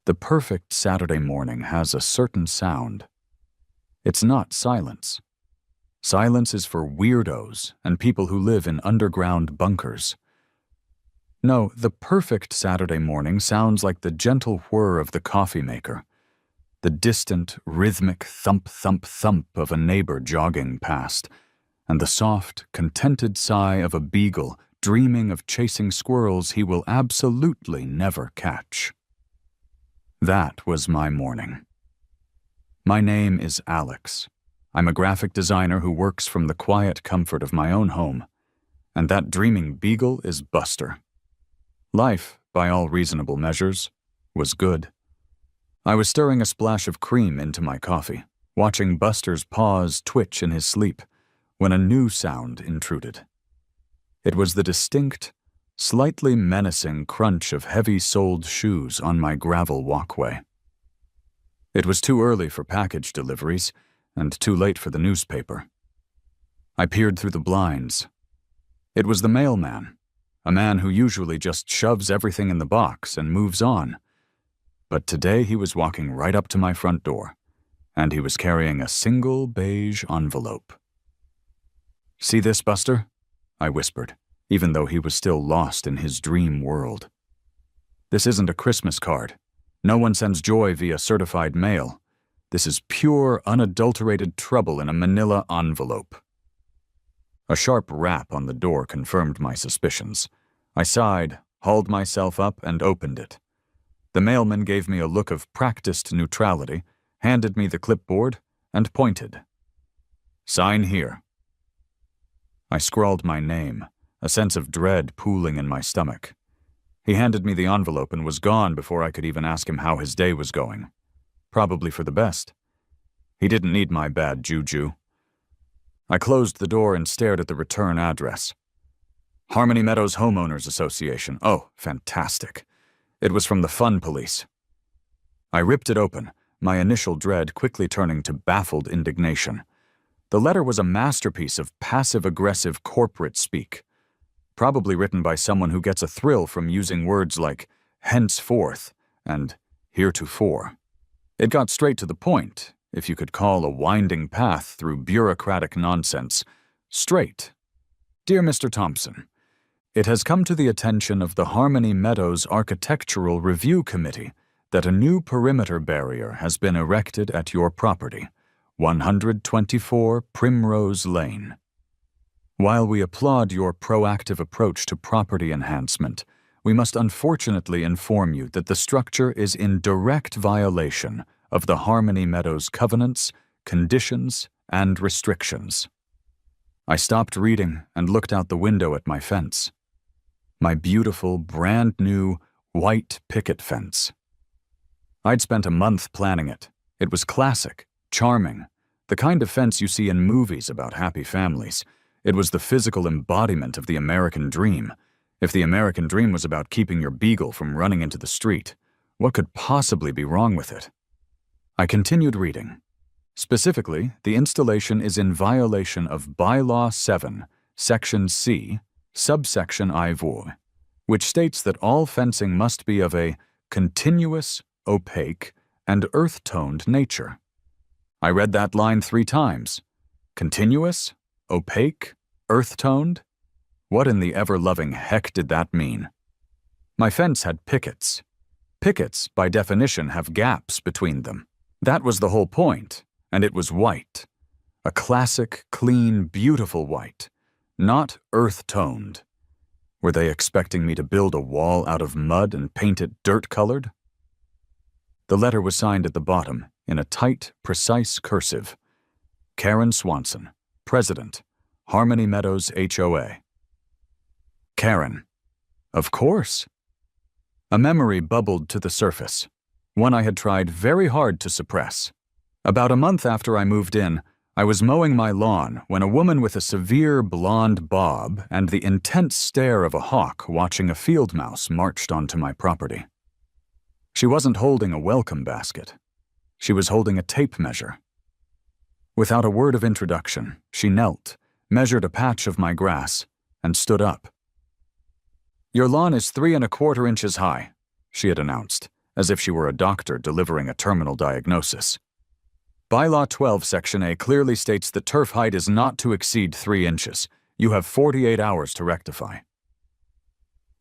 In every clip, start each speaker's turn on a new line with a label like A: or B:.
A: The perfect Saturday morning has a certain sound. It's not silence. Silence is for weirdos and people who live in underground bunkers. No, the perfect Saturday morning sounds like the gentle whir of the coffee maker, the distant, rhythmic thump-thump-thump of a neighbor jogging past, and the soft, contented sigh of a beagle dreaming of chasing squirrels he will absolutely never catch. That was my morning. My name is Alex. I'm a graphic designer who works from the quiet comfort of my own home, and that dreaming beagle is Buster. Life, by all reasonable measures, was good. I was stirring a splash of cream into my coffee, watching Buster's paws twitch in his sleep, when a new sound intruded. It was the distinct, slightly menacing crunch of heavy-soled shoes on my gravel walkway. It was too early for package deliveries, and too late for the newspaper. I peered through the blinds. It was the mailman, a man who usually just shoves everything in the box and moves on. But today he was walking right up to my front door, and he was carrying a single beige envelope. "See this, Buster?" I whispered, even though he was still lost in his dream world. "This isn't a Christmas card. No one sends joy via certified mail. This is pure, unadulterated trouble in a manila envelope." A sharp rap on the door confirmed my suspicions. I sighed, hauled myself up, and opened it. The mailman gave me a look of practiced neutrality, handed me the clipboard, and pointed. "Sign here." I scrawled my name, a sense of dread pooling in my stomach. He handed me the envelope and was gone before I could even ask him how his day was going. Probably for the best. He didn't need my bad juju. I closed the door and stared at the return address. Harmony Meadows Homeowners Association. Oh, fantastic. It was from the Fun Police. I ripped it open, my initial dread quickly turning to baffled indignation. The letter was a masterpiece of passive-aggressive corporate speak, probably written by someone who gets a thrill from using words like henceforth and heretofore. It got straight to the point, if you could call a winding path through bureaucratic nonsense, straight. Dear Mr. Thompson, it has come to the attention of the Harmony Meadows Architectural Review Committee that a new perimeter barrier has been erected at your property, 124 Primrose Lane. While we applaud your proactive approach to property enhancement, we must unfortunately inform you that the structure is in direct violation of the Harmony Meadows covenants, conditions, and restrictions. I stopped reading and looked out the window at my fence. My beautiful, brand-new, white picket fence. I'd spent a month planning it. It was classic, charming, the kind of fence you see in movies about happy families. It was the physical embodiment of the American dream. If the American dream was about keeping your beagle from running into the street, what could possibly be wrong with it? I continued reading. Specifically, the installation is in violation of Bylaw 7, Section C, subsection IV, which states that all fencing must be of a continuous, opaque, and earth-toned nature. I read that line 3 times. Continuous, opaque, earth-toned? What in the ever-loving heck did that mean? My fence had pickets. Pickets, by definition, have gaps between them. That was the whole point, and it was white. A classic, clean, beautiful white. Not earth-toned. Were they expecting me to build a wall out of mud and paint it dirt-colored? The letter was signed at the bottom, in a tight, precise cursive. Karen Swanson, President, Harmony Meadows HOA. Karen. Of course. A memory bubbled to the surface, one I had tried very hard to suppress. About a month after I moved in, I was mowing my lawn when a woman with a severe blonde bob and the intense stare of a hawk watching a field mouse marched onto my property. She wasn't holding a welcome basket. She was holding a tape measure. Without a word of introduction, she knelt, measured a patch of my grass, and stood up. "Your lawn is 3¼ inches high," she had announced, as if she were a doctor delivering a terminal diagnosis. Bylaw 12, Section A clearly states that turf height is not to exceed 3 inches. You have 48 hours to rectify.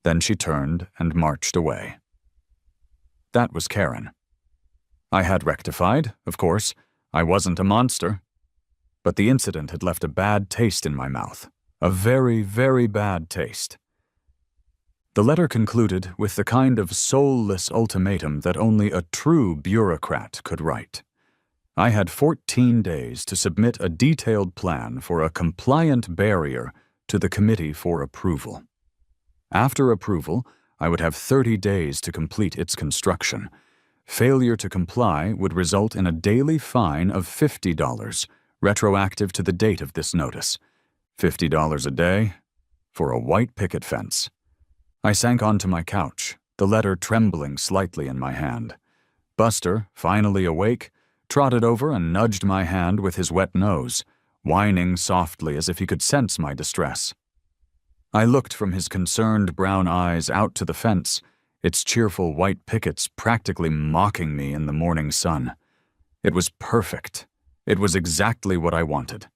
A: Then she turned and marched away. That was Karen. I had rectified, of course. I wasn't a monster. But the incident had left a bad taste in my mouth. A very, very bad taste. The letter concluded with the kind of soulless ultimatum that only a true bureaucrat could write. I had 14 days to submit a detailed plan for a compliant barrier to the committee for approval. After approval, I would have 30 days to complete its construction. Failure to comply would result in a daily fine of $50, retroactive to the date of this notice. $50 a day for a white picket fence. I sank onto my couch, the letter trembling slightly in my hand. Buster, finally awake, trotted over and nudged my hand with his wet nose, whining softly as if he could sense my distress. I looked from his concerned brown eyes out to the fence, its cheerful white pickets practically mocking me in the morning sun. It was perfect. It was exactly what I wanted.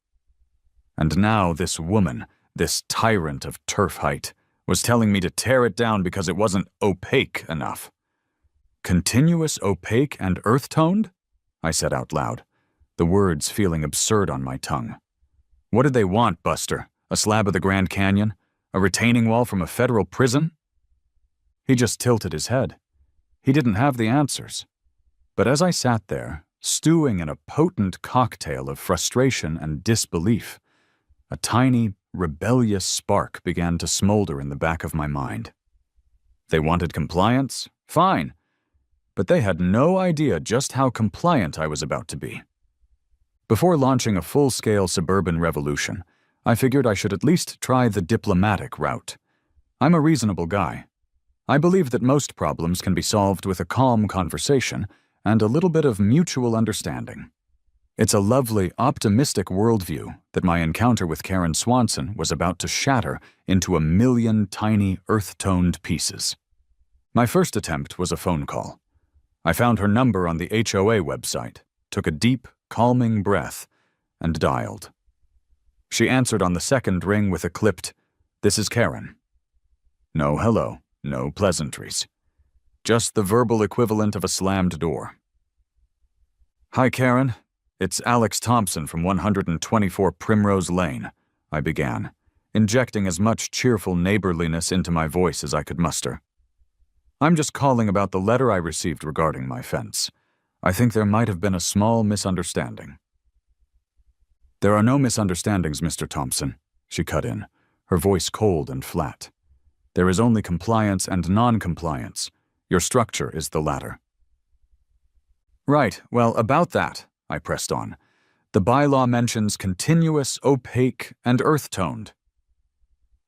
A: And now this woman, this tyrant of turf height, was telling me to tear it down because it wasn't opaque enough. Continuous, opaque, and earth-toned? I said out loud, the words feeling absurd on my tongue. What did they want, Buster? A slab of the Grand Canyon? A retaining wall from a federal prison? He just tilted his head. He didn't have the answers. But as I sat there, stewing in a potent cocktail of frustration and disbelief, a tiny, rebellious spark began to smolder in the back of my mind. They wanted compliance? Fine. But they had no idea just how compliant I was about to be. Before launching a full-scale suburban revolution, I figured I should at least try the diplomatic route. I'm a reasonable guy. I believe that most problems can be solved with a calm conversation and a little bit of mutual understanding. It's a lovely, optimistic worldview that my encounter with Karen Swanson was about to shatter into a million tiny, earth-toned pieces. My first attempt was a phone call. I found her number on the HOA website, took a deep, calming breath, and dialed. She answered on the second ring with a clipped, "This is Karen." No hello, no pleasantries. Just the verbal equivalent of a slammed door. "Hi, Karen. It's Alex Thompson from 124 Primrose Lane," I began, injecting as much cheerful neighborliness into my voice as I could muster. "I'm just calling about the letter I received regarding my fence. I think there might have been a small misunderstanding." "There are no misunderstandings, Mr. Thompson," she cut in, her voice cold and flat. "There is only compliance and non-compliance. Your structure is the latter." "Right, well, about that," I pressed on. "The bylaw mentions continuous, opaque, and earth-toned."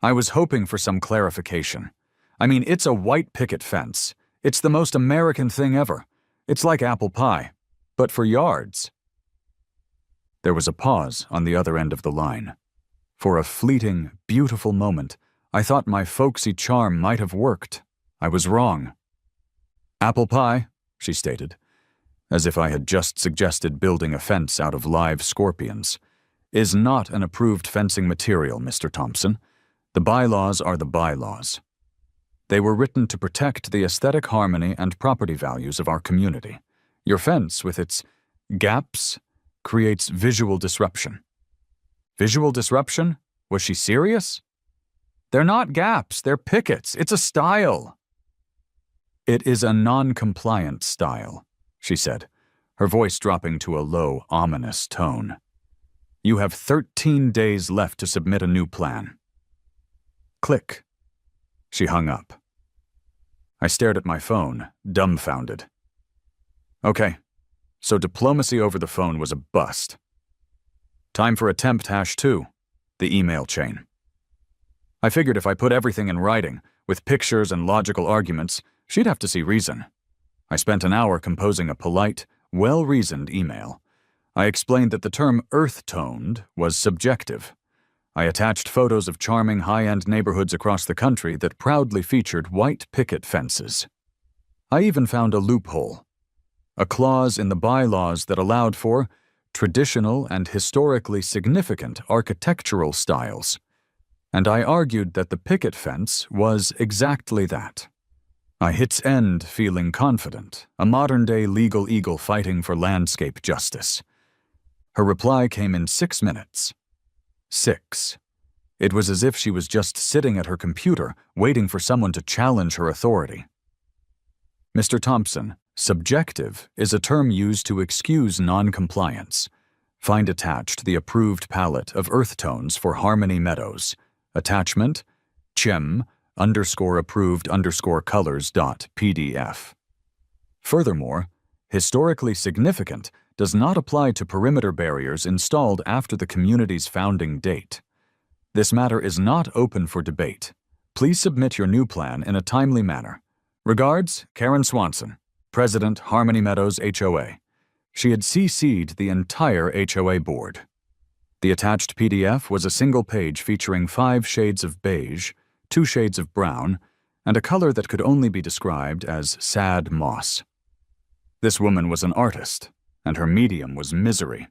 A: I was hoping for some clarification. I mean, it's a white picket fence. It's the most American thing ever. It's like apple pie, but for yards. There was a pause on the other end of the line. For a fleeting, beautiful moment, I thought my folksy charm might have worked. I was wrong. "Apple pie," she stated, as if I had just suggested building a fence out of live scorpions, "is not an approved fencing material, Mr. Thompson. The bylaws are the bylaws. They were written to protect the aesthetic harmony and property values of our community. Your fence, with its gaps, creates visual disruption." Visual disruption? Was she serious? "They're not gaps, they're pickets. It's a style." "It is a non-compliant style," she said, her voice dropping to a low, ominous tone. "You have 13 days left to submit a new plan." Click. She hung up. I stared at my phone, dumbfounded. Okay, so diplomacy over the phone was a bust. Time for attempt #2, the email chain. I figured if I put everything in writing, with pictures and logical arguments, she'd have to see reason. I spent an hour composing a polite, well-reasoned email. I explained that the term earth-toned was subjective. I attached photos of charming high-end neighborhoods across the country that proudly featured white picket fences. I even found a loophole, a clause in the bylaws that allowed for traditional and historically significant architectural styles, and I argued that the picket fence was exactly that. I hit end feeling confident, a modern-day legal eagle fighting for landscape justice. Her reply came in 6 minutes. 6. It was as if she was just sitting at her computer, waiting for someone to challenge her authority. Mr. Thompson, subjective is a term used to excuse non-compliance. Find attached the approved palette of earth tones for Harmony Meadows. Attachment, chem_approved_colors.pdf. Furthermore, historically significant does not apply to perimeter barriers installed after the community's founding date. This matter is not open for debate. Please submit your new plan in a timely manner. Regards, Karen Swanson, President, Harmony Meadows HOA. She had CC'd the entire HOA board. The attached PDF was a single page featuring 5 shades of beige, 2 shades of brown, and a color that could only be described as sad moss. This woman was an artist, and her medium was misery.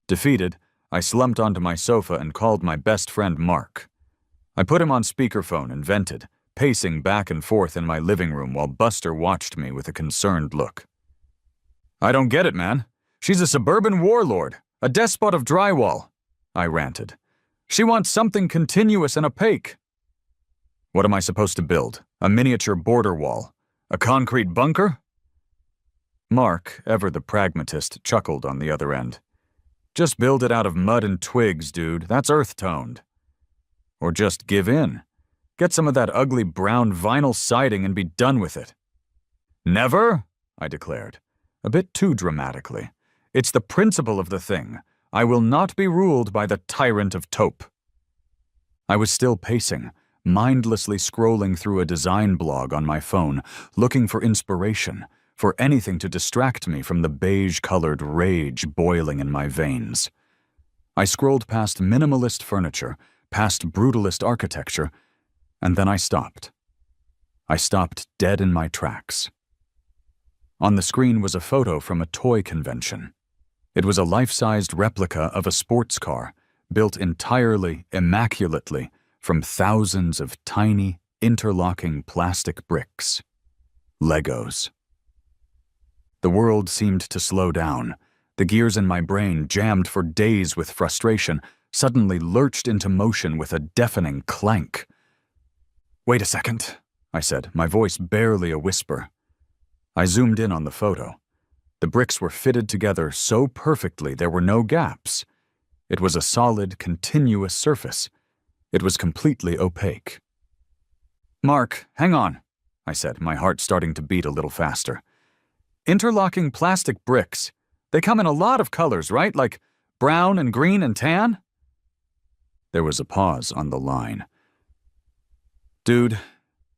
A: Defeated, I slumped onto my sofa and called my best friend Mark. I put him on speakerphone and vented, pacing back and forth in my living room while Buster watched me with a concerned look. "I don't get it, man. She's a suburban warlord, a despot of drywall," I ranted. "She wants something continuous and opaque." "What am I supposed to build? A miniature border wall? A concrete bunker?" Mark, ever the pragmatist, chuckled on the other end. "Just build it out of mud and twigs, dude. That's earth-toned." "Or just give in. Get some of that ugly brown vinyl siding and be done with it." "Never," I declared, a bit too dramatically. "It's the principle of the thing. I will not be ruled by the tyrant of taupe." I was still pacing, mindlessly scrolling through a design blog on my phone, looking for inspiration, for anything to distract me from the beige-colored rage boiling in my veins. I scrolled past minimalist furniture, past brutalist architecture, and then I stopped. I stopped dead in my tracks. On the screen was a photo from a toy convention. It was a life-sized replica of a sports car, built entirely, immaculately, from thousands of tiny, interlocking plastic bricks. Legos. The world seemed to slow down. The gears in my brain, jammed for days with frustration, suddenly lurched into motion with a deafening clank. "Wait a second," I said, my voice barely a whisper. I zoomed in on the photo. The bricks were fitted together so perfectly there were no gaps. It was a solid, continuous surface. It was completely opaque. "Mark, hang on," I said, my heart starting to beat a little faster. "Interlocking plastic bricks. They come in a lot of colors, right? Like brown and green and tan?" There was a pause on the line. "Dude,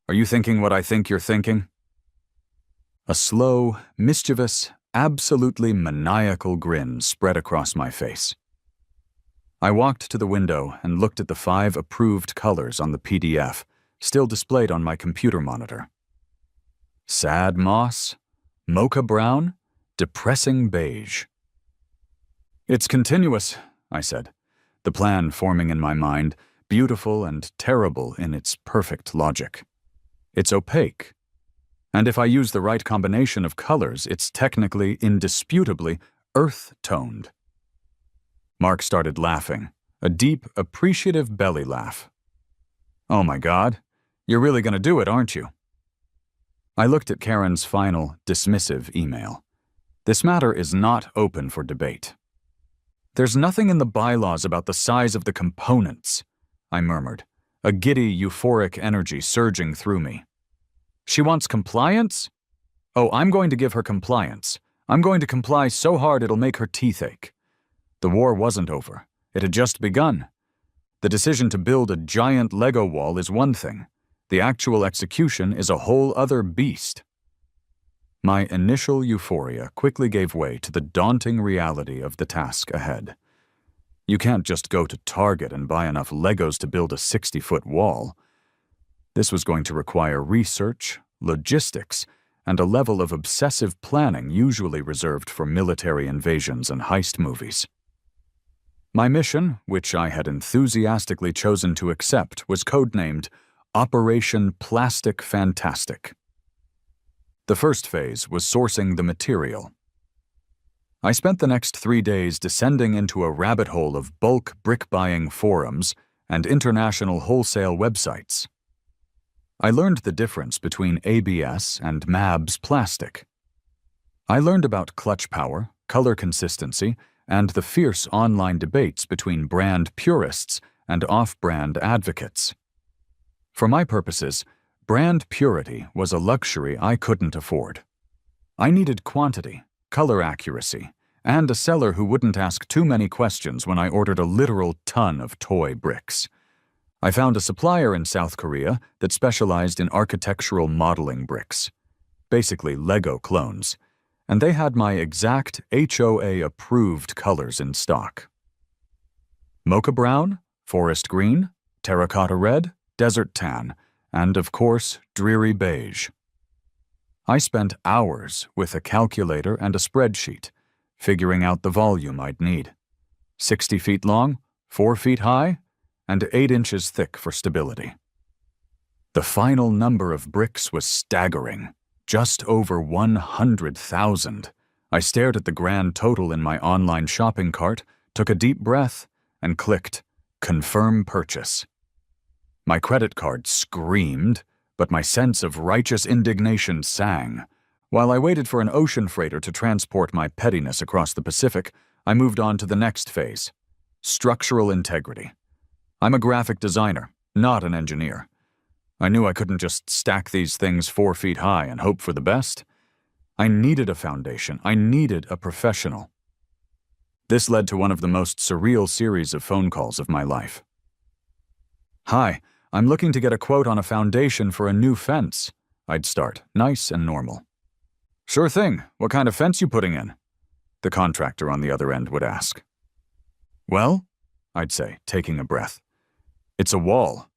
A: are you thinking what I think you're thinking?" A slow, mischievous, absolutely maniacal grin spread across my face. I walked to the window and looked at the 5 approved colors on the PDF, still displayed on my computer monitor. Sad moss, mocha brown, depressing beige. "It's continuous," I said, the plan forming in my mind, beautiful and terrible in its perfect logic. "It's opaque. And if I use the right combination of colors, it's technically, indisputably, earth-toned." Mark started laughing, a deep, appreciative belly laugh. "Oh my God, you're really going to do it, aren't you?" I looked at Karen's final, dismissive email. "This matter is not open for debate." "There's nothing in the bylaws about the size of the components," I murmured, a giddy, euphoric energy surging through me. "She wants compliance? Oh, I'm going to give her compliance. I'm going to comply so hard it'll make her teeth ache." The war wasn't over. It had just begun. The decision to build a giant Lego wall is one thing. The actual execution is a whole other beast. My initial euphoria quickly gave way to the daunting reality of the task ahead. You can't just go to Target and buy enough Legos to build a 60-foot wall. This was going to require research, logistics, and a level of obsessive planning usually reserved for military invasions and heist movies. My mission, which I had enthusiastically chosen to accept, was codenamed Operation Plastic Fantastic. The first phase was sourcing the material. I spent the next 3 days descending into a rabbit hole of bulk brick-buying forums and international wholesale websites. I learned the difference between ABS and MABS plastic. I learned about clutch power, color consistency, and the fierce online debates between brand purists and off-brand advocates. For my purposes, brand purity was a luxury I couldn't afford. I needed quantity, color accuracy, and a seller who wouldn't ask too many questions when I ordered a literal ton of toy bricks. I found a supplier in South Korea that specialized in architectural modeling bricks, basically Lego clones, and they had my exact HOA-approved colors in stock. Mocha brown, forest green, terracotta red, desert tan, and of course, dreary beige. I spent hours with a calculator and a spreadsheet, figuring out the volume I'd need. 60 feet long, 4 feet high, and 8 inches thick for stability. The final number of bricks was staggering, just over 100,000. I stared at the grand total in my online shopping cart, took a deep breath, and clicked Confirm Purchase. My credit card screamed, but my sense of righteous indignation sang. While I waited for an ocean freighter to transport my pettiness across the Pacific, I moved on to the next phase: structural integrity. I'm a graphic designer, not an engineer. I knew I couldn't just stack these things 4 feet high and hope for the best. I needed a foundation. I needed a professional. This led to one of the most surreal series of phone calls of my life. "Hi, I'm looking to get a quote on a foundation for a new fence." I'd start, nice and normal. "Sure thing. What kind of fence you putting in?" the contractor on the other end would ask. "Well," I'd say, taking a breath, "it's a wall,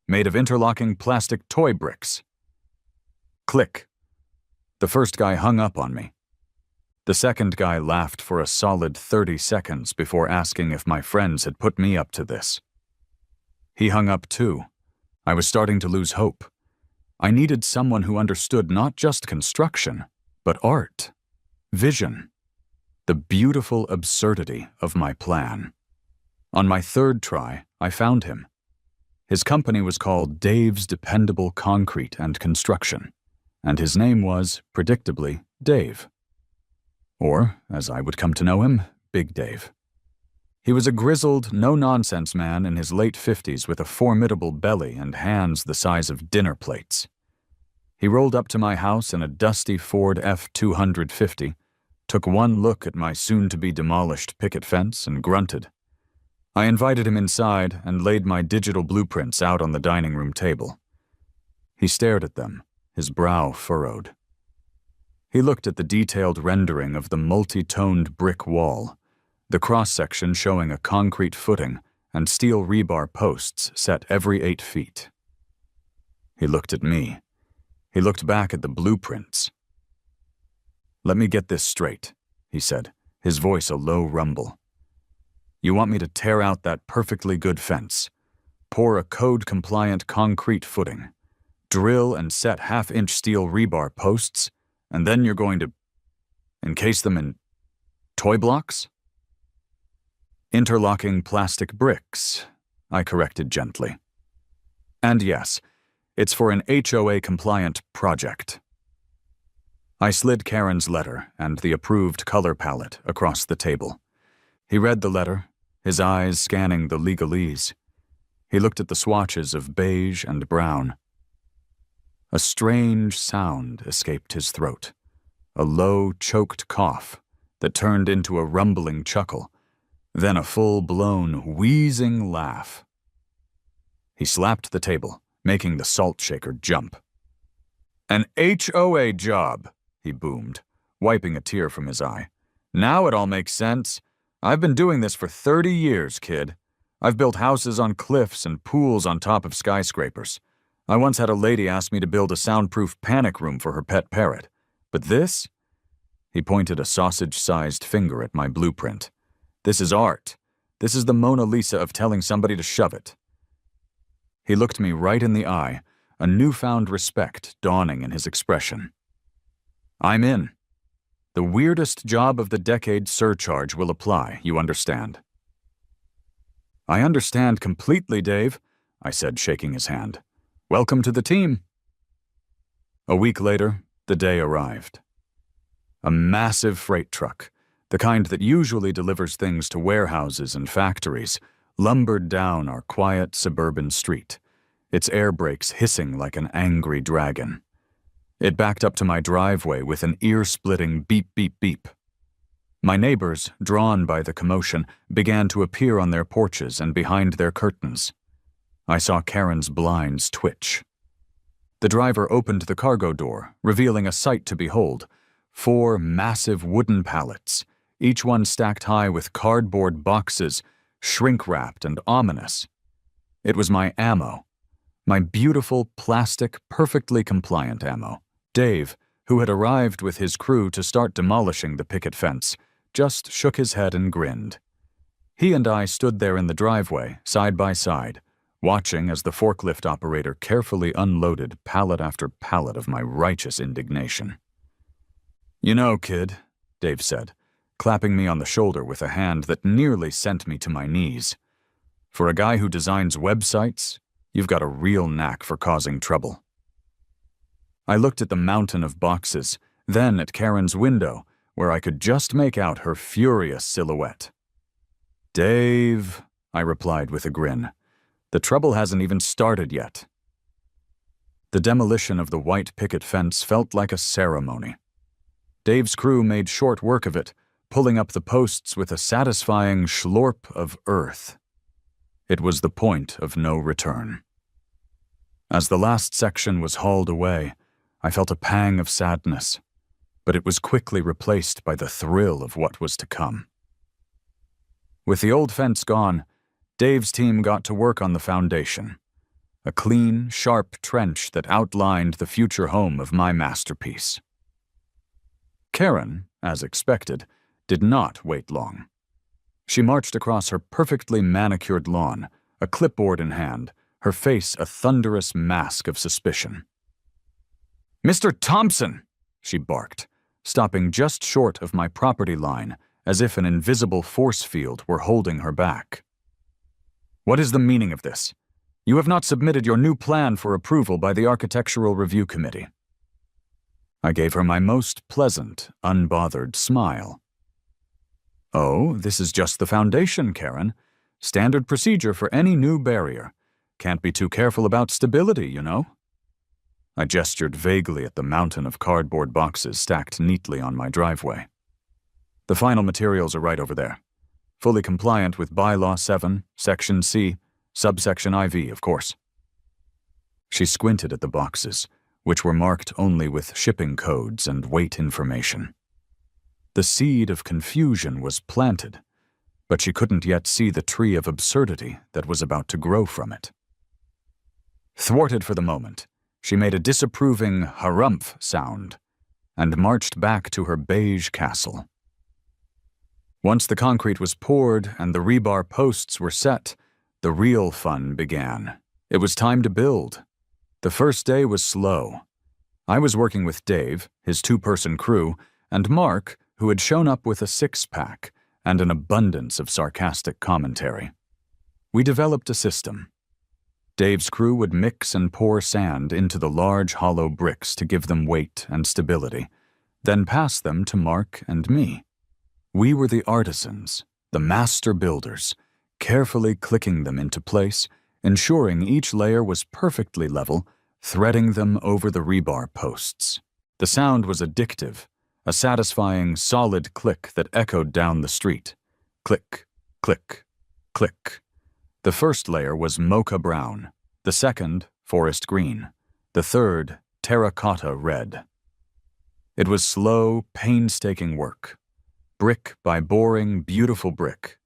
A: made of interlocking plastic toy bricks." Click. The first guy hung up on me. The second guy laughed for a solid 30 seconds before asking if my friends had put me up to this. He hung up too. I was starting to lose hope. I needed someone who understood not just construction, but art, vision, the beautiful absurdity of my plan. On my third try, I found him. His company was called Dave's Dependable Concrete and Construction, and his name was, predictably, Dave. Or, as I would come to know him, Big Dave. He was a grizzled, no-nonsense man in his late 50s with a formidable belly and hands the size of dinner plates. He rolled up to my house in a dusty Ford F-250, took one look at my soon-to-be-demolished picket fence, and grunted. I invited him inside and laid my digital blueprints out on the dining room table. He stared at them, his brow furrowed. He looked at the detailed rendering of the multi-toned brick wall, the cross-section showing a concrete footing and steel rebar posts set every 8 feet. He looked at me. He looked back at the blueprints. "Let me get this straight," he said, his voice a low rumble. "You want me to tear out that perfectly good fence, pour a code-compliant concrete footing, drill and set half-inch steel rebar posts, and then you're going to encase them in toy blocks?" "Interlocking plastic bricks," I corrected gently. "And yes, it's for an HOA-compliant project." I slid Karen's letter and the approved color palette across the table. He read the letter, his eyes scanning the legalese. He looked at the swatches of beige and brown. A strange sound escaped his throat, a low, choked cough that turned into a rumbling chuckle, then a full-blown, wheezing laugh. He slapped the table, making the salt shaker jump. "An HOA job," he boomed, wiping a tear from his eye. "Now it all makes sense. I've been doing this for 30 years, kid. I've built houses on cliffs and pools on top of skyscrapers. I once had a lady ask me to build a soundproof panic room for her pet parrot. But this? He pointed a sausage-sized finger at my blueprint. This is art. This is the Mona Lisa of telling somebody to shove it. He looked me right in the eye, a newfound respect dawning in his expression. I'm in. The weirdest job of the decade surcharge will apply, you understand. I understand completely, Dave, I said, shaking his hand. Welcome to the team. A week later, the day arrived. A massive freight truck, the kind that usually delivers things to warehouses and factories, lumbered down our quiet suburban street, its air brakes hissing like an angry dragon. It backed up to my driveway with an ear-splitting beep, beep, beep. My neighbors, drawn by the commotion, began to appear on their porches and behind their curtains. I saw Karen's blinds twitch. The driver opened the cargo door, revealing a sight to behold: 4 massive wooden pallets, each one stacked high with cardboard boxes, shrink-wrapped and ominous. It was my ammo, my beautiful, plastic, perfectly compliant ammo. Dave, who had arrived with his crew to start demolishing the picket fence, just shook his head and grinned. He and I stood there in the driveway, side by side, watching as the forklift operator carefully unloaded pallet after pallet of my righteous indignation. You know, kid, Dave said, clapping me on the shoulder with a hand that nearly sent me to my knees. For a guy who designs websites, you've got a real knack for causing trouble. I looked at the mountain of boxes, then at Karen's window, where I could just make out her furious silhouette. Dave, I replied with a grin, the trouble hasn't even started yet. The demolition of the white picket fence felt like a ceremony. Dave's crew made short work of it, pulling up the posts with a satisfying schlorp of earth. It was the point of no return. As the last section was hauled away, I felt a pang of sadness, but it was quickly replaced by the thrill of what was to come. With the old fence gone, Dave's team got to work on the foundation, a clean, sharp trench that outlined the future home of my masterpiece. Karen, as expected, did not wait long. She marched across her perfectly manicured lawn, a clipboard in hand, her face a thunderous mask of suspicion. Mr. Thompson, she barked, stopping just short of my property line, as if an invisible force field were holding her back. What is the meaning of this? You have not submitted your new plan for approval by the Architectural Review Committee. I gave her my most pleasant, unbothered smile. Oh, this is just the foundation, Karen. Standard procedure for any new barrier. Can't be too careful about stability, you know. I gestured vaguely at the mountain of cardboard boxes stacked neatly on my driveway. The final materials are right over there. Fully compliant with Bylaw 7, Section C, Subsection IV, of course. She squinted at the boxes, which were marked only with shipping codes and weight information. The seed of confusion was planted, but she couldn't yet see the tree of absurdity that was about to grow from it. Thwarted for the moment, she made a disapproving harumph sound and marched back to her beige castle. Once the concrete was poured and the rebar posts were set, the real fun began. It was time to build. The first day was slow. I was working with Dave, his 2-person crew, and Mark, who had shown up with a 6-pack and an abundance of sarcastic commentary. We developed a system. Dave's crew would mix and pour sand into the large hollow bricks to give them weight and stability, then pass them to Mark and me. We were the artisans, the master builders, carefully clicking them into place, ensuring each layer was perfectly level, threading them over the rebar posts. The sound was addictive, a satisfying, solid click that echoed down the street. Click, click, click. The first layer was mocha brown, the second, forest green, the third, terracotta red. It was slow, painstaking work. Brick by boring, beautiful brick.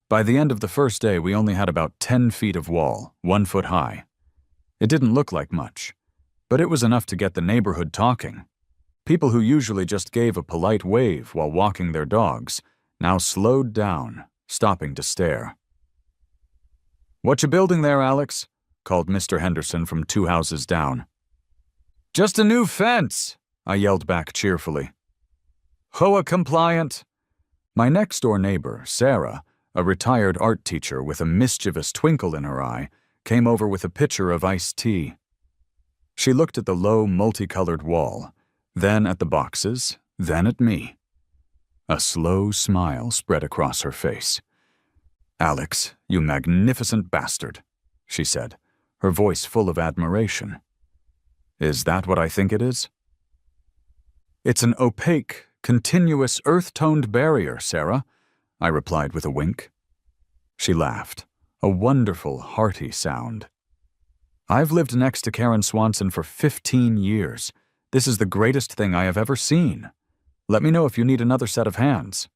A: By the end of the first day, we only had about 10 feet of wall, 1 foot high. It didn't look like much, but it was enough to get the neighborhood talking. People who usually just gave a polite wave while walking their dogs now slowed down, stopping to stare. "What you building there, Alex?" called Mr. Henderson from 2 houses down. "Just a new fence," I yelled back cheerfully. "HOA compliant." My next-door neighbor, Sarah, a retired art teacher with a mischievous twinkle in her eye, came over with a pitcher of iced tea. She looked at the low, multicolored wall, then at the boxes, then at me. A slow smile spread across her face. "Alex, you magnificent bastard," she said, her voice full of admiration. "Is that what I think it is?" "It's an opaque, continuous, earth-toned barrier, Sarah," I replied with a wink. She laughed, a wonderful, hearty sound. "I've lived next to Karen Swanson for 15 years. This is the greatest thing I have ever seen. Let me know if you need another set of hands."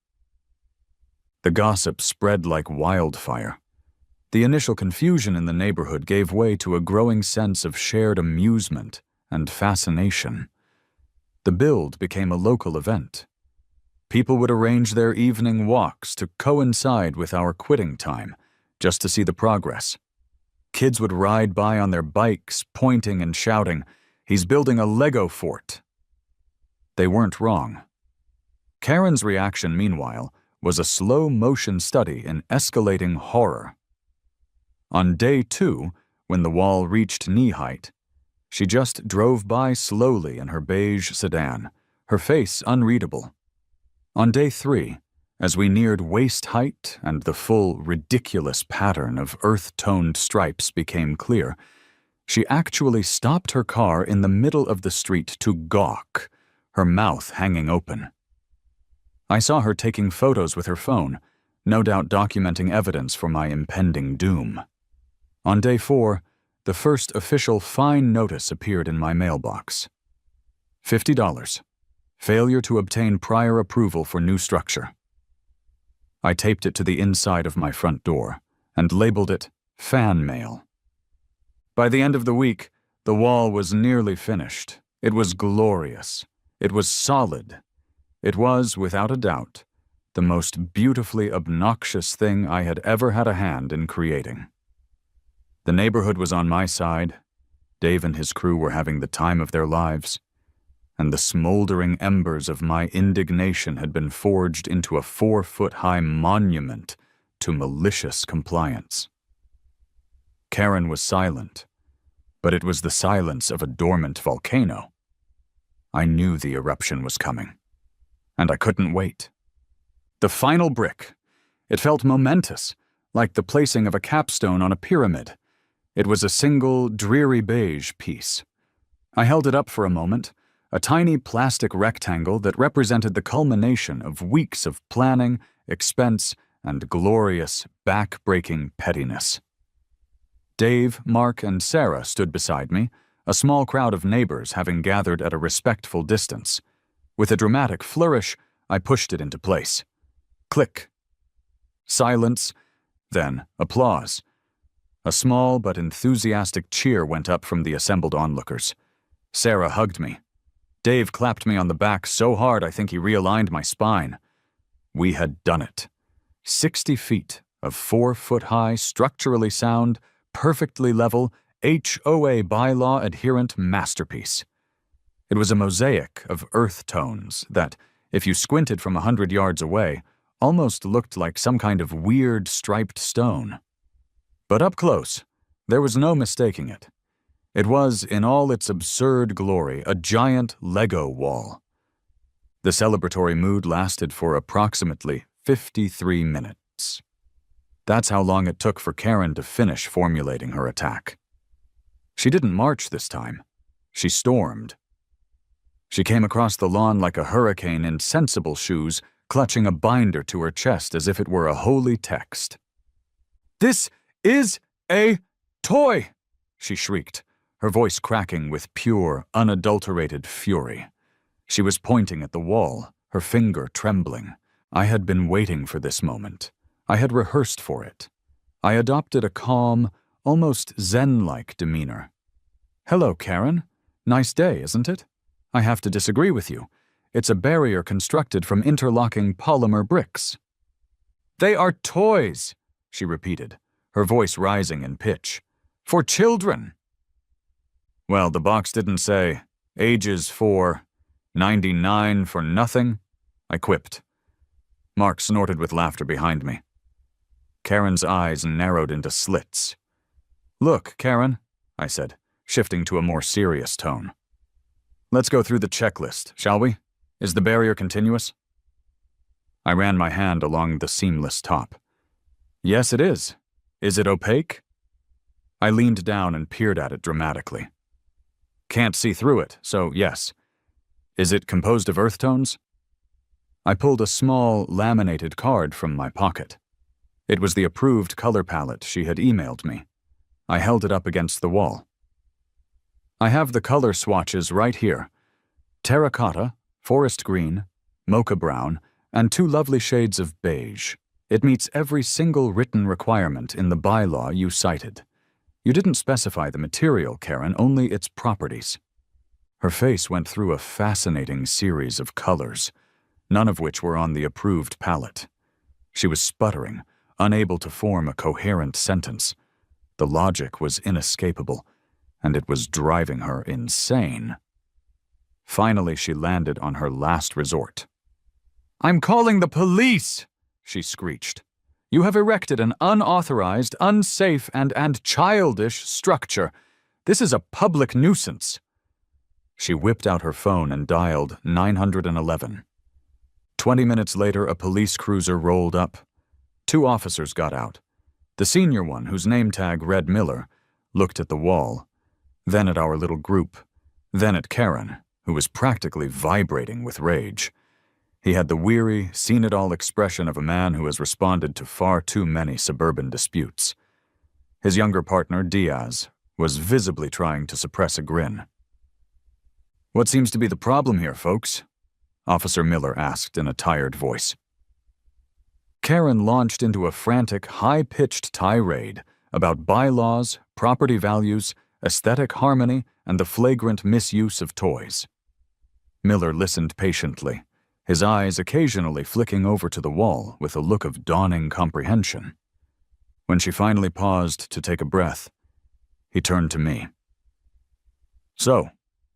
A: The gossip spread like wildfire. The initial confusion in the neighborhood gave way to a growing sense of shared amusement and fascination. The build became a local event. People would arrange their evening walks to coincide with our quitting time, just to see the progress. Kids would ride by on their bikes, pointing and shouting, "He's building a Lego fort." They weren't wrong. Karen's reaction, meanwhile, was a slow-motion study in escalating horror. On day 2, when the wall reached knee-height, she just drove by slowly in her beige sedan, her face unreadable. On day 3, as we neared waist-height and the full, ridiculous pattern of earth-toned stripes became clear, she actually stopped her car in the middle of the street to gawk, her mouth hanging open. I saw her taking photos with her phone, no doubt documenting evidence for my impending doom. On day 4, the first official fine notice appeared in my mailbox. $50. Failure to obtain prior approval for new structure. I taped it to the inside of my front door and labeled it fan mail. By the end of the week, the wall was nearly finished. It was glorious. It was solid. It was, without a doubt, the most beautifully obnoxious thing I had ever had a hand in creating. The neighborhood was on my side. Dave and his crew were having the time of their lives, and the smoldering embers of my indignation had been forged into a 4-foot-high monument to malicious compliance. Karen was silent, but it was the silence of a dormant volcano. I knew the eruption was coming, and I couldn't wait. The final brick. It felt momentous, like the placing of a capstone on a pyramid. It was a single, dreary beige piece. I held it up for a moment, a tiny plastic rectangle that represented the culmination of weeks of planning, expense, and glorious, back-breaking pettiness. Dave, Mark, and Sarah stood beside me, a small crowd of neighbors having gathered at a respectful distance. With a dramatic flourish, I pushed it into place. Click. Silence, then applause. A small but enthusiastic cheer went up from the assembled onlookers. Sarah hugged me. Dave clapped me on the back so hard I think he realigned my spine. We had done it. 60 feet of 4-foot-high, structurally sound, perfectly level, HOA bylaw-adherent masterpiece. It was a mosaic of earth tones that, if you squinted from 100 yards away, almost looked like some kind of weird striped stone. But up close, there was no mistaking it. It was, in all its absurd glory, a giant Lego wall. The celebratory mood lasted for approximately 53 minutes. That's how long it took for Karen to finish formulating her attack. She didn't march this time. She stormed. She came across the lawn like a hurricane in sensible shoes, clutching a binder to her chest as if it were a holy text. "This is a toy!" she shrieked, her voice cracking with pure, unadulterated fury. She was pointing at the wall, her finger trembling. I had been waiting for this moment. I had rehearsed for it. I adopted a calm, almost zen-like demeanor. Hello, Karen. Nice day, isn't it? I have to disagree with you. It's a barrier constructed from interlocking polymer bricks. They are toys, she repeated, her voice rising in pitch. For children. Well, the box didn't say, ages for 99 for nothing, I quipped. Mark snorted with laughter behind me. Karen's eyes narrowed into slits. Look, Karen, I said, shifting to a more serious tone. Let's go through the checklist, shall we? Is the barrier continuous? I ran my hand along the seamless top. Yes, it is. Is it opaque? I leaned down and peered at it dramatically. Can't see through it, so yes. Is it composed of earth tones? I pulled a small, laminated card from my pocket. It was the approved color palette she had emailed me. I held it up against the wall. I have the color swatches right here. Terracotta, forest green, mocha brown, and 2 lovely shades of beige. It meets every single written requirement in the bylaw you cited. You didn't specify the material, Karen, only its properties. Her face went through a fascinating series of colors, none of which were on the approved palette. She was sputtering, unable to form a coherent sentence. The logic was inescapable, and it was driving her insane. Finally, she landed on her last resort. "I'm calling the police!" she screeched. "You have erected an unauthorized, unsafe, and childish structure. This is a public nuisance." She whipped out her phone and dialed 911. 20 minutes later, a police cruiser rolled up. 2 officers got out. The senior one, whose name tag read Miller, looked at the wall, then at our little group, then at Karen, who was practically vibrating with rage. He had the weary, seen-it-all expression of a man who has responded to far too many suburban disputes. His younger partner, Diaz, was visibly trying to suppress a grin. "What seems to be the problem here, folks?" Officer Miller asked in a tired voice. Karen launched into a frantic, high-pitched tirade about bylaws, property values, aesthetic harmony, and the flagrant misuse of toys. Miller listened patiently, his eyes occasionally flicking over to the wall with a look of dawning comprehension. When she finally paused to take a breath, he turned to me. "So,"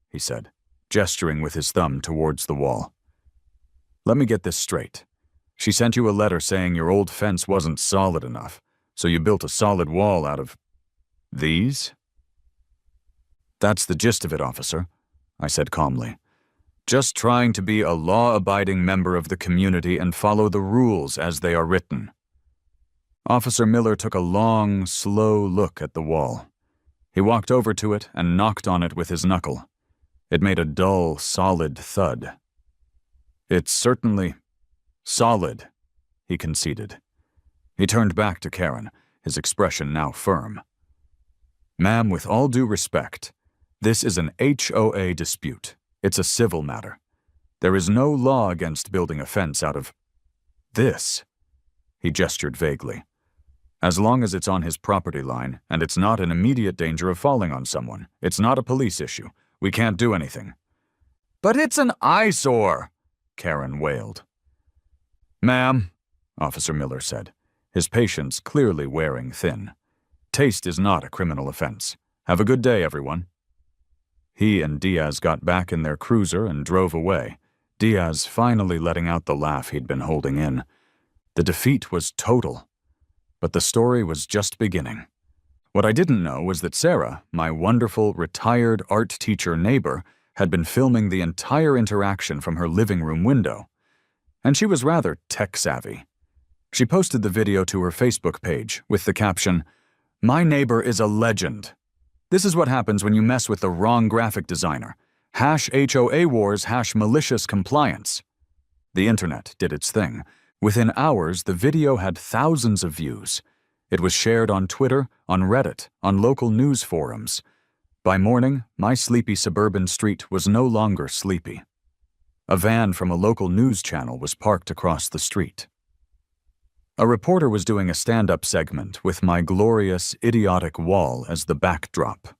A: he said, gesturing with his thumb towards the wall. "Let me get this straight. She sent you a letter saying your old fence wasn't solid enough, so you built a solid wall out of these?" "That's the gist of it, officer," I said calmly. "Just trying to be a law-abiding member of the community and follow the rules as they are written." Officer Miller took a long, slow look at the wall. He walked over to it and knocked on it with his knuckle. It made a dull, solid thud. "It's certainly solid," he conceded. He turned back to Karen, his expression now firm. "Ma'am, with all due respect, this is an HOA dispute. It's a civil matter. There is no law against building a fence out of this." He gestured vaguely. "As long as it's on his property line and it's not in immediate danger of falling on someone, it's not a police issue. We can't do anything." "But it's an eyesore," Karen wailed. "Ma'am," Officer Miller said, his patience clearly wearing thin, "taste is not a criminal offense. Have a good day, everyone." He and Diaz got back in their cruiser and drove away, Diaz finally letting out the laugh he'd been holding in. The defeat was total. But the story was just beginning. What I didn't know was that Sarah, my wonderful retired art teacher neighbor, had been filming the entire interaction from her living room window. And she was rather tech-savvy. She posted the video to her Facebook page with the caption, "My neighbor is a legend. This is what happens when you mess with the wrong graphic designer. #HOA wars #malicious compliance." The internet did its thing. Within hours, the video had thousands of views. It was shared on Twitter, on Reddit, on local news forums. By morning, my sleepy suburban street was no longer sleepy. A van from a local news channel was parked across the street. A reporter was doing a stand-up segment with my glorious, idiotic wall as the backdrop.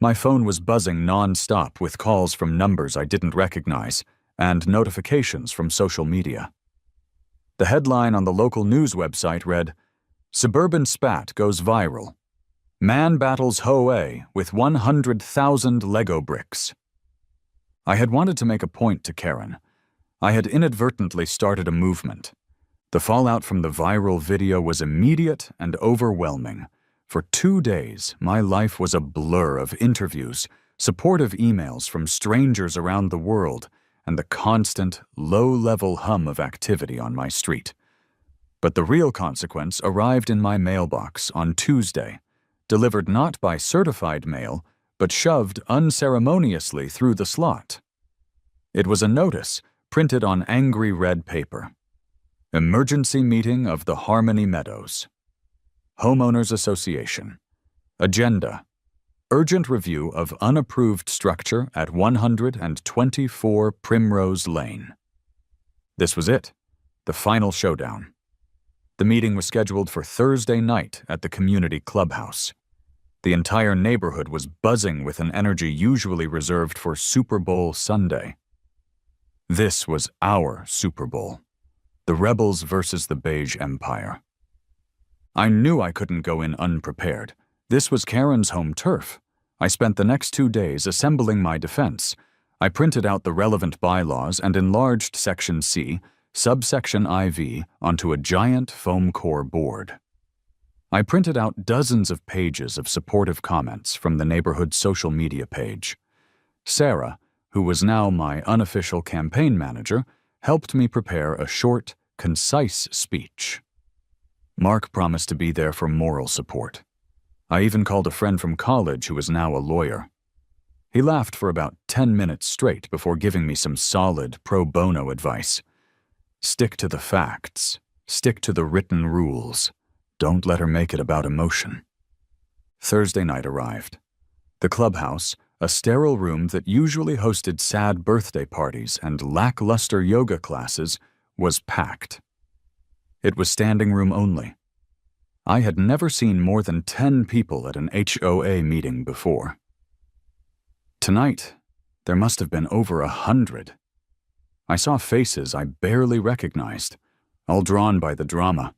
A: My phone was buzzing non-stop with calls from numbers I didn't recognize and notifications from social media. The headline on the local news website read, "Suburban Spat Goes Viral. Man Battles HOA with 100,000 Lego Bricks." I had wanted to make a point to Karen. I had inadvertently started a movement. The fallout from the viral video was immediate and overwhelming. For 2 days, my life was a blur of interviews, supportive emails from strangers around the world, and the constant, low-level hum of activity on my street. But the real consequence arrived in my mailbox on Tuesday, delivered not by certified mail, but shoved unceremoniously through the slot. It was a notice printed on angry red paper. Emergency meeting of the Harmony Meadows. Homeowners Association. Agenda: urgent review of unapproved structure at 124 Primrose Lane. This was it, the final showdown. The meeting was scheduled for Thursday night at the community clubhouse. The entire neighborhood was buzzing with an energy usually reserved for Super Bowl Sunday. This was our Super Bowl. The Rebels versus the Beige Empire. I knew I couldn't go in unprepared. This was Karen's home turf. I spent the next 2 days assembling my defense. I printed out the relevant bylaws and enlarged Section C, subsection IV, onto a giant foam core board. I printed out dozens of pages of supportive comments from the neighborhood social media page. Sarah, who was now my unofficial campaign manager, helped me prepare a short, concise speech. Mark promised to be there for moral support. I even called a friend from college who is now a lawyer. He laughed for about 10 minutes straight before giving me some solid pro bono advice. Stick to the facts. Stick to the written rules. Don't let her make it about emotion. Thursday night arrived. The clubhouse, a sterile room that usually hosted sad birthday parties and lackluster yoga classes, was packed. It was standing room only. I had never seen more than 10 people at an HOA meeting before. Tonight, there must have been over 100. I saw faces I barely recognized, all drawn by the drama.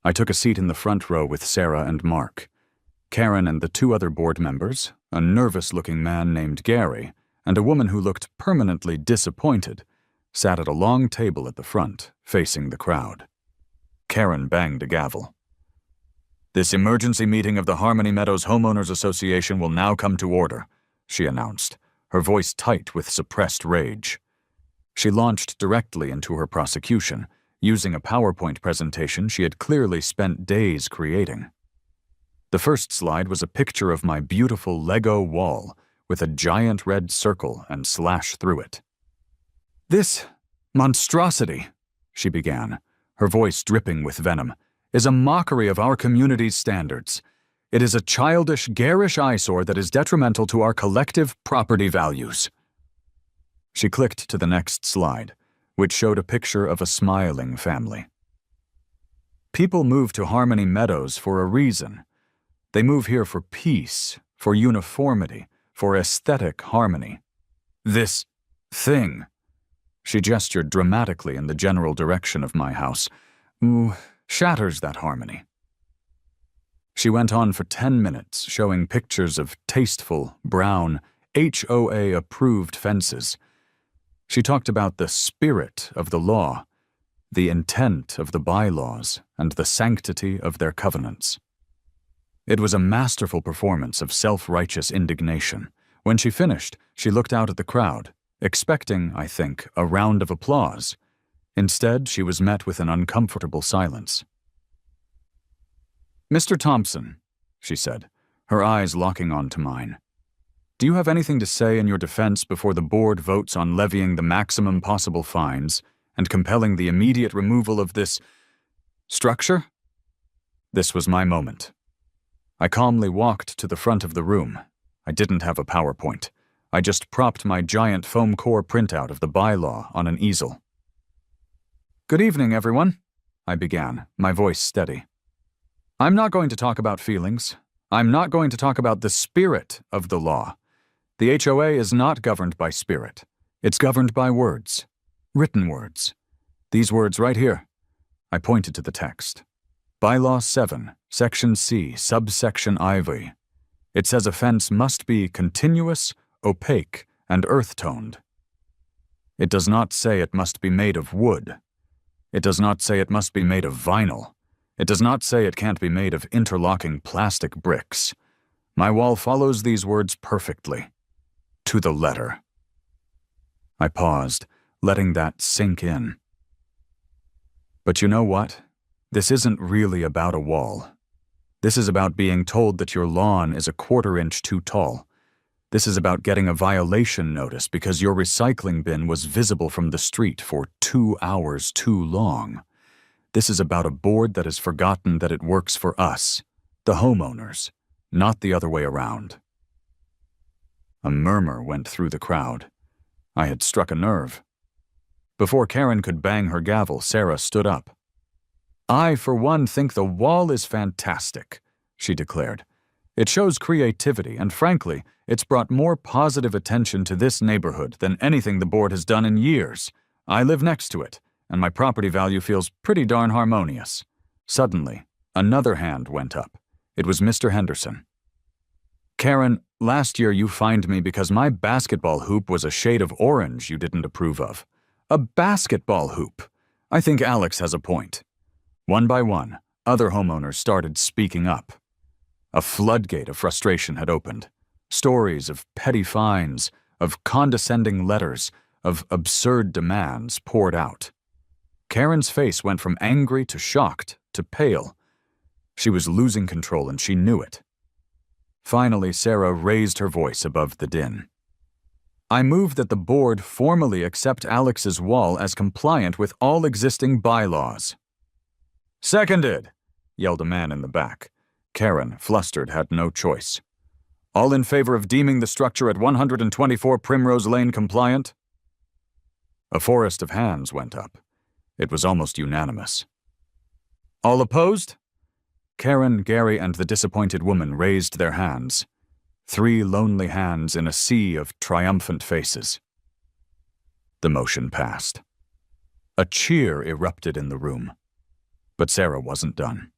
A: I took a seat in the front row with Sarah and Mark. Karen and the 2 other board members, a nervous-looking man named Gary, and a woman who looked permanently disappointed, sat at a long table at the front, facing the crowd. Karen banged a gavel. "This emergency meeting of the Harmony Meadows Homeowners Association will now come to order," she announced, her voice tight with suppressed rage. She launched directly into her prosecution, using a PowerPoint presentation she had clearly spent days creating. The first slide was a picture of my beautiful Lego wall with a giant red circle and slash through it. "This monstrosity," she began, her voice dripping with venom, "is a mockery of our community's standards. It is a childish, garish eyesore that is detrimental to our collective property values." She clicked to the next slide, which showed a picture of a smiling family. People move to Harmony Meadows for a reason. They move here for peace, for uniformity, for aesthetic harmony. This thing, she gestured dramatically in the general direction of my house, shatters that harmony. She went on for 10 minutes, showing pictures of tasteful, brown, HOA-approved fences. She talked about the spirit of the law, the intent of the bylaws, and the sanctity of their covenants. It was a masterful performance of self-righteous indignation. When she finished, she looked out at the crowd, expecting, I think, a round of applause. Instead, she was met with an uncomfortable silence. "Mr. Thompson," she said, her eyes locking onto mine, "do you have anything to say in your defense before the board votes on levying the maximum possible fines and compelling the immediate removal of this structure?" This was my moment. I calmly walked to the front of the room. I didn't have a PowerPoint. I just propped my giant foam core printout of the bylaw on an easel. "Good evening, everyone," I began, my voice steady. "I'm not going to talk about feelings. I'm not going to talk about the spirit of the law. The HOA is not governed by spirit. It's governed by words. Written words. These words right here. I pointed to the text. Bylaw 7, Section C, subsection IV. It says a fence must be continuous, opaque, and earth-toned. It does not say it must be made of wood. It does not say it must be made of vinyl. It does not say it can't be made of interlocking plastic bricks. My wall follows these words perfectly. To the letter. I paused, letting that sink in. But you know what? This isn't really about a wall. This is about being told that your lawn is a 1/4 inch too tall. This is about getting a violation notice because your recycling bin was visible from the street for 2 hours too long. This is about a board that has forgotten that it works for us, the homeowners, not the other way around. A murmur went through the crowd. I had struck a nerve. Before Karen could bang her gavel, Sarah stood up. I, for one, think the wall is fantastic, she declared. It shows creativity, and frankly, it's brought more positive attention to this neighborhood than anything the board has done in years. I live next to it, and my property value feels pretty darn harmonious. Suddenly, another hand went up. It was Mr. Henderson. Karen, last year you fined me because my basketball hoop was a shade of orange you didn't approve of. A basketball hoop. I think Alex has a point. One by one, other homeowners started speaking up. A floodgate of frustration had opened. Stories of petty fines, of condescending letters, of absurd demands poured out. Karen's face went from angry to shocked to pale. She was losing control and she knew it. Finally, Sarah raised her voice above the din. I move that the board formally accept Alex's wall as compliant with all existing bylaws. Seconded, yelled a man in the back. Karen, flustered, had no choice. All in favor of deeming the structure at 124 Primrose Lane compliant? A forest of hands went up. It was almost unanimous. All opposed? Karen, Gary, and the disappointed woman raised their hands. 3 lonely hands in a sea of triumphant faces. The motion passed. A cheer erupted in the room. But Sarah wasn't done.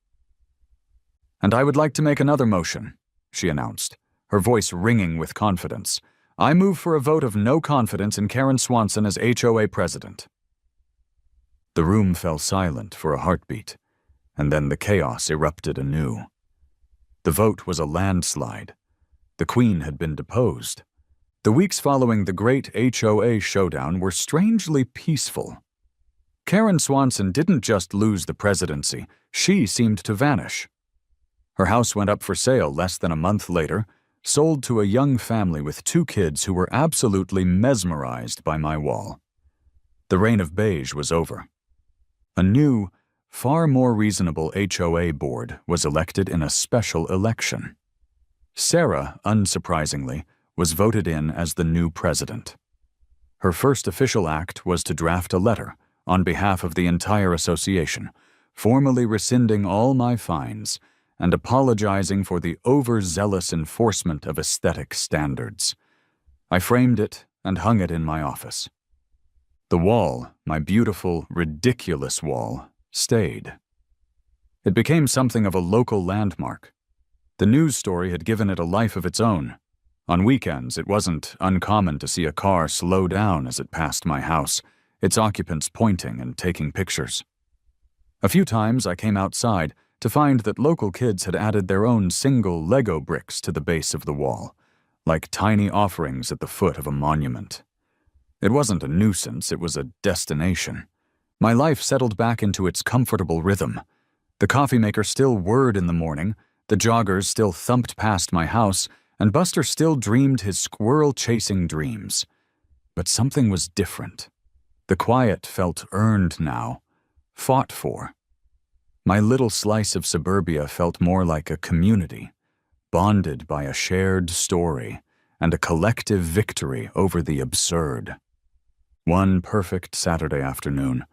A: And I would like to make another motion, she announced, her voice ringing with confidence. I move for a vote of no confidence in Karen Swanson as HOA president. The room fell silent for a heartbeat, and then the chaos erupted anew. The vote was a landslide. The Queen had been deposed. The weeks following the great HOA showdown were strangely peaceful. Karen Swanson didn't just lose the presidency, she seemed to vanish. Her house went up for sale less than a month later, sold to a young family with 2 kids who were absolutely mesmerized by my wall. The reign of beige was over. A new, far more reasonable HOA board was elected in a special election. Sarah, unsurprisingly, was voted in as the new president. Her first official act was to draft a letter on behalf of the entire association, formally rescinding all my fines and apologizing for the overzealous enforcement of aesthetic standards. I framed it and hung it in my office. The wall, my beautiful, ridiculous wall, stayed. It became something of a local landmark. The news story had given it a life of its own. On weekends, it wasn't uncommon to see a car slow down as it passed my house, its occupants pointing and taking pictures. A few times I came outside to find that local kids had added their own single Lego bricks to the base of the wall, like tiny offerings at the foot of a monument. It wasn't a nuisance, it was a destination. My life settled back into its comfortable rhythm. The coffee maker still whirred in the morning, the joggers still thumped past my house, and Buster still dreamed his squirrel-chasing dreams. But something was different. The quiet felt earned now, fought for. My little slice of suburbia felt more like a community, bonded by a shared story and a collective victory over the absurd. One perfect Saturday afternoon,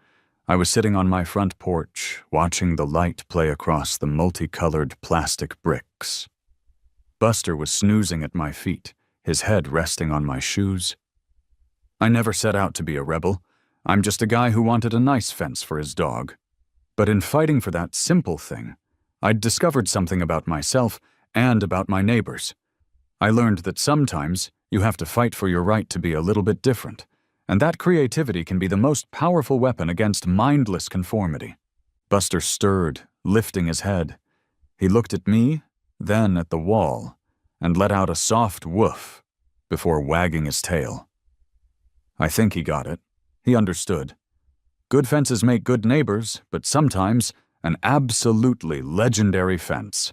A: I was sitting on my front porch, watching the light play across the multicolored plastic bricks. Buster was snoozing at my feet, his head resting on my shoes. I never set out to be a rebel. I'm just a guy who wanted a nice fence for his dog. But in fighting for that simple thing, I'd discovered something about myself and about my neighbors. I learned that sometimes you have to fight for your right to be a little bit different, and that creativity can be the most powerful weapon against mindless conformity. Buster stirred, lifting his head. He looked at me, then at the wall, and let out a soft woof before wagging his tail. I think he got it. He understood. Good fences make good neighbors, but sometimes an absolutely legendary fence.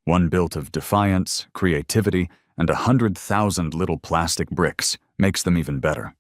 A: One built of defiance, creativity, and 100,000 little plastic bricks makes them even better.